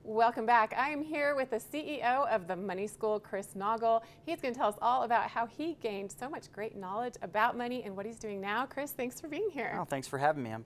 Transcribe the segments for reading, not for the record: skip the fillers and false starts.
Welcome back. I am here with the CEO of the Money School, Chris Naugle. He's going to tell us all about how he gained so much great knowledge about money and what he's doing now. Chris, thanks for being here. Oh, thanks for having me. I'm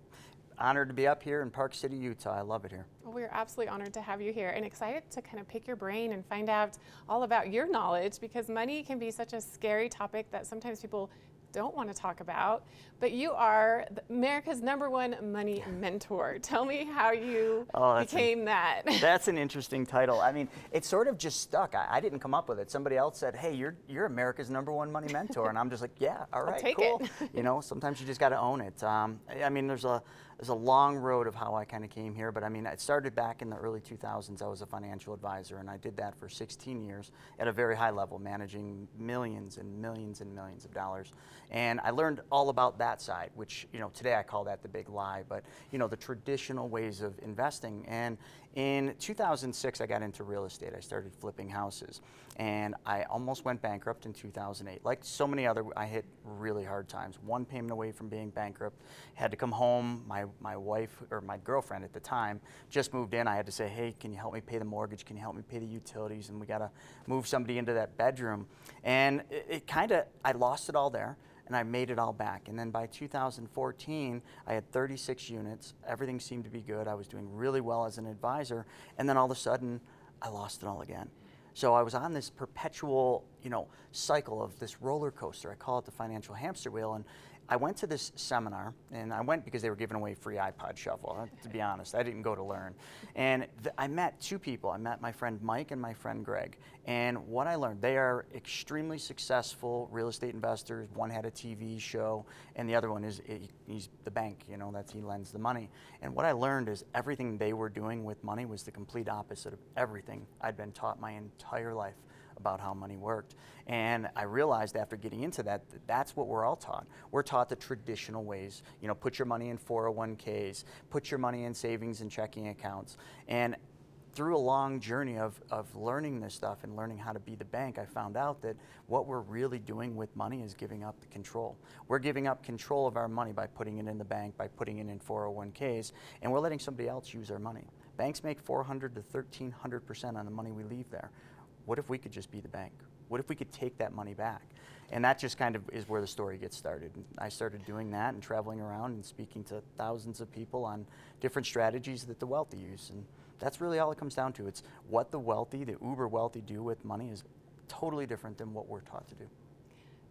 honored to be up here in Park City, Utah. I love it here. Well, we're absolutely honored to have you here and excited to kind of pick your brain and find out all about your knowledge, because money can be such a scary topic that sometimes people don't want to talk about, but you are America's #1 money mentor. Tell me how you became that. That's an interesting title. I mean, it sort of just stuck. I didn't come up with it. Somebody else said, hey, you're America's #1 money mentor. And I'm just like, yeah, all right, take cool. it. You know, sometimes you just got to own it. I mean, there's a long road of how I kind of came here, but I mean, it started back in the early 2000s. I was a financial advisor, and I did that for 16 years at a very high level, managing millions and millions and millions of dollars. And I learned all about that side, which, you know, today I call that the big lie, but, you know, the traditional ways of investing. And in 2006, I got into real estate. I started flipping houses, and I almost went bankrupt in 2008. Like so many other, I hit really hard times. One payment away from being bankrupt, had to come home. My wife, or my girlfriend at the time, just moved in. I had to say, hey, can you help me pay the mortgage? Can you help me pay the utilities? And we got to move somebody into that bedroom. And it kind of, I lost it all there, and I made it all back. And then by 2014, I had 36 units. Everything seemed to be good. I was doing really well as an advisor. And then all of a sudden, I lost it all again. So I was on this perpetual, you know, cycle of this roller coaster. I call it the financial hamster wheel. And I went to this seminar, and I went because they were giving away free iPod Shuffle. To be honest, I didn't go to learn. And I met two people. I met my friend Mike and my friend Greg. And what I learned, they are extremely successful real estate investors. One had a TV show, and the other one he's the bank, you know, he lends the money. And what I learned is everything they were doing with money was the complete opposite of everything I'd been taught my entire life about how money worked. And I realized after getting into that, that's what we're all taught. We're taught the traditional ways, you know, put your money in 401ks, put your money in savings and checking accounts. And through a long journey of learning this stuff and learning how to be the bank, I found out that what we're really doing with money is giving up the control. We're giving up control of our money by putting it in the bank, by putting it in 401ks, and we're letting somebody else use our money. Banks make 400 to 1,300% on the money we leave there. What if we could just be the bank? What if we could take that money back? And that just kind of is where the story gets started. And I started doing that and traveling around and speaking to thousands of people on different strategies that the wealthy use. And that's really all it comes down to. It's what the wealthy, the uber wealthy, do with money is totally different than what we're taught to do.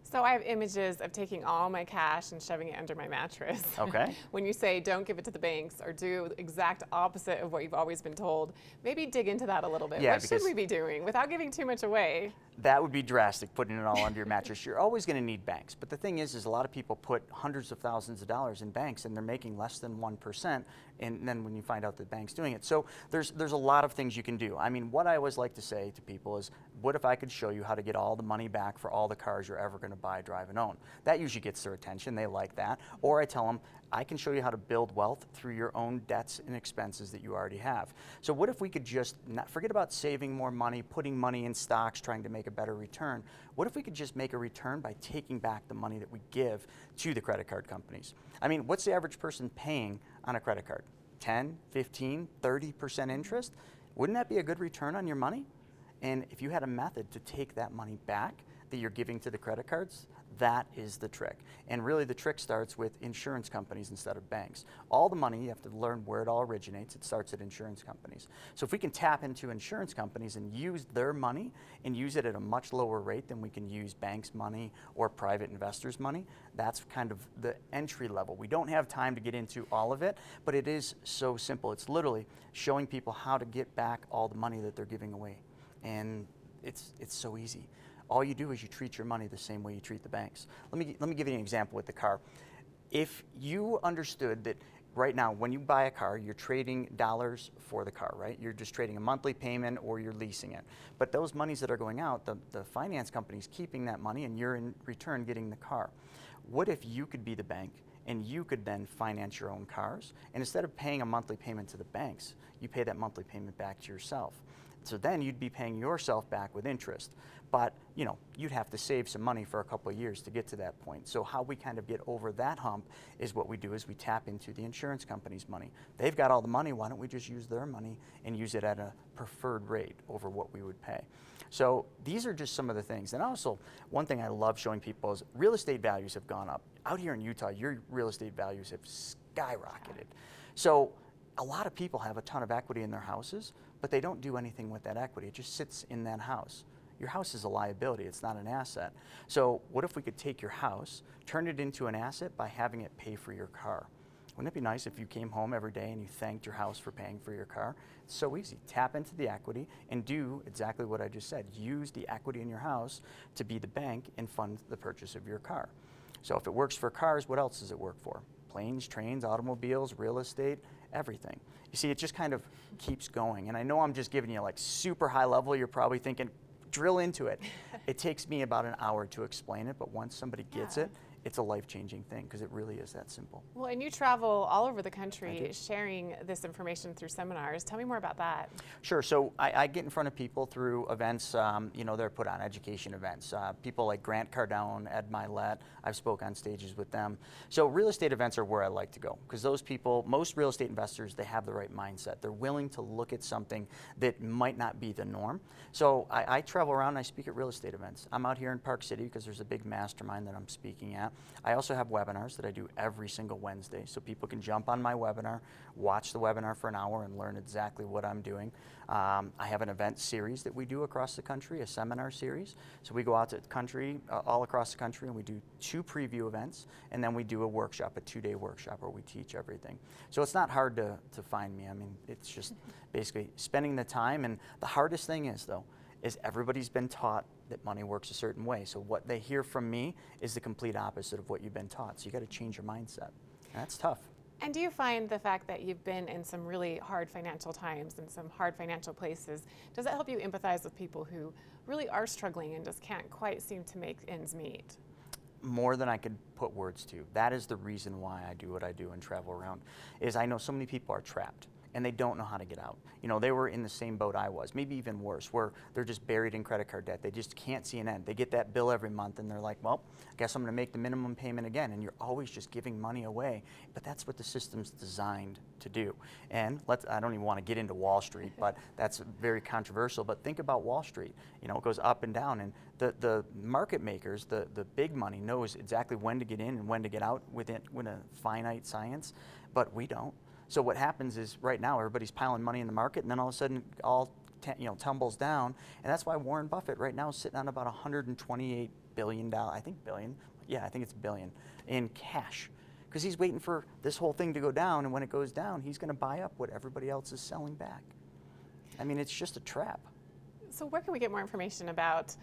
So I have images of taking all my cash and shoving it under my mattress. Okay. When you say don't give it to the banks or do the exact opposite of what you've always been told, maybe dig into that a little bit. Yeah, what should we be doing without giving too much away? That would be drastic, putting it all under your mattress. You're always going to need banks. But the thing is a lot of people put hundreds of thousands of dollars in banks, and they're making less than 1%. And then when you find out the bank's doing it. So there's a lot of things you can do. I mean, what I always like to say to people is, what if I could show you how to get all the money back for all the cars you're ever going to buy, drive, and own? That usually gets their attention. They like that. Or I tell them, I can show you how to build wealth through your own debts and expenses that you already have. So what if we could just not forget about saving more money, putting money in stocks, trying to make a better return? What if we could just make a return by taking back the money that we give to the credit card companies? I mean, what's the average person paying on a credit card? 10, 15, 30% interest? Wouldn't that be a good return on your money? And if you had a method to take that money back that you're giving to the credit cards, that is the trick. And really the trick starts with insurance companies instead of banks. All the money, you have to learn where it all originates. It starts at insurance companies. So if we can tap into insurance companies and use their money and use it at a much lower rate than we can use banks' money or private investors' money, that's kind of the entry level. We don't have time to get into all of it, but it is so simple. It's literally showing people how to get back all the money that they're giving away. And it's so easy. All you do is you treat your money the same way you treat the banks. Let me give you an example with the car. If you understood that right now when you buy a car, you're trading dollars for the car, right? You're just trading a monthly payment or you're leasing it. But those monies that are going out, the finance company's keeping that money and you're in return getting the car. What if you could be the bank and you could then finance your own cars? And instead of paying a monthly payment to the banks, you pay that monthly payment back to yourself. So then you'd be paying yourself back with interest. But you'd have to save some money for a couple of years to get to that point. So how we kind of get over that hump is what we do is we tap into the insurance company's money. They've got all the money, why don't we just use their money and use it at a preferred rate over what we would pay? So these are just some of the things. And also, one thing I love showing people is real estate values have gone up. Out here in Utah, your real estate values have skyrocketed. So a lot of people have a ton of equity in their houses, but they don't do anything with that equity. It just sits in that house. Your house is a liability, it's not an asset. So what if we could take your house, turn it into an asset by having it pay for your car? Wouldn't it be nice if you came home every day and you thanked your house for paying for your car? It's so easy. Tap into the equity and do exactly what I just said. Use the equity in your house to be the bank and fund the purchase of your car. So if it works for cars, what else does it work for? Planes, trains, automobiles, real estate, everything. You see, it just kind of keeps going. And I know I'm just giving you like super high level. You're probably thinking, drill into it. It takes me about an hour to explain it, but once somebody gets it, it's a life-changing thing because it really is that simple. Well, and you travel all over the country sharing this information through seminars. Tell me more about that. Sure. So I get in front of people through events, they're put on education events. People like Grant Cardone, Ed Milet, I've spoke on stages with them. So real estate events are where I like to go because those people, most real estate investors, they have the right mindset. They're willing to look at something that might not be the norm. So I travel around and I speak at real estate events. I'm out here in Park City because there's a big mastermind that I'm speaking at. I also have webinars that I do every single Wednesday, so people can jump on my webinar, watch the webinar for an hour and learn exactly what I'm doing. I have an event series that we do across the country, a seminar series. So we go out to the country, all across the country, and we do 2 preview events, and then we do a workshop, a 2-day workshop where we teach everything. So it's not hard to find me. I mean, it's just basically spending the time, and the hardest thing is, though, is everybody's been taught that money works a certain way. So what they hear from me is the complete opposite of what you've been taught. So you got to change your mindset. And that's tough. And do you find the fact that you've been in some really hard financial times and some hard financial places, does it help you empathize with people who really are struggling and just can't quite seem to make ends meet? More than I could put words to. That is the reason why I do what I do and travel around, is I know so many people are trapped and they don't know how to get out. They were in the same boat I was, maybe even worse, where they're just buried in credit card debt. They just can't see an end. They get that bill every month and they're like, well, I guess I'm gonna make the minimum payment again. And you're always just giving money away. But that's what the system's designed to do. And I don't even wanna get into Wall Street, but that's very controversial. But think about Wall Street. It goes up and down. And the market makers, the big money knows exactly when to get in and when to get out within a finite science, but we don't. So what happens is right now everybody's piling money in the market, and then all of a sudden all tumbles down, and that's why Warren Buffett right now is sitting on about $128 billion, I think it's billion, in cash, because he's waiting for this whole thing to go down, and when it goes down, he's going to buy up what everybody else is selling back. I mean, it's just a trap. So where can we get more information about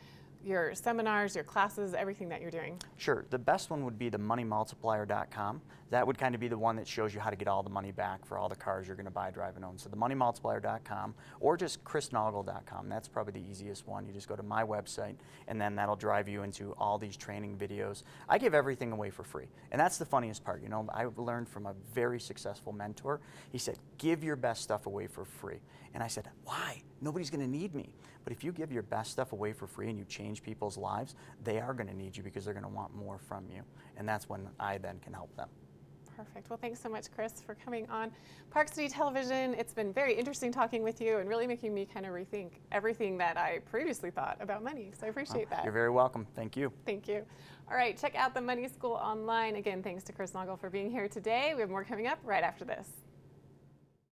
your seminars, your classes, everything that you're doing? Sure. The best one would be the moneymultiplier.com. That would kind of be the one that shows you how to get all the money back for all the cars you're going to buy, drive, and own. So the moneymultiplier.com or just chrisnaugle.com. That's probably the easiest one. You just go to my website and then that'll drive you into all these training videos. I give everything away for free. And that's the funniest part. I've learned from a very successful mentor. He said, give your best stuff away for free. And I said, why? Nobody's going to need me. But if you give your best stuff away for free and you change people's lives, they are going to need you because they're going to want more from you. And that's when I then can help them. Perfect. Well, thanks so much, Chris, for coming on Park City Television. It's been very interesting talking with you and really making me kind of rethink everything that I previously thought about money. So I appreciate that. You're very welcome. Thank you. Thank you. All right, check out the Money School online. Again, thanks to Chris Naugle for being here today. We have more coming up right after this.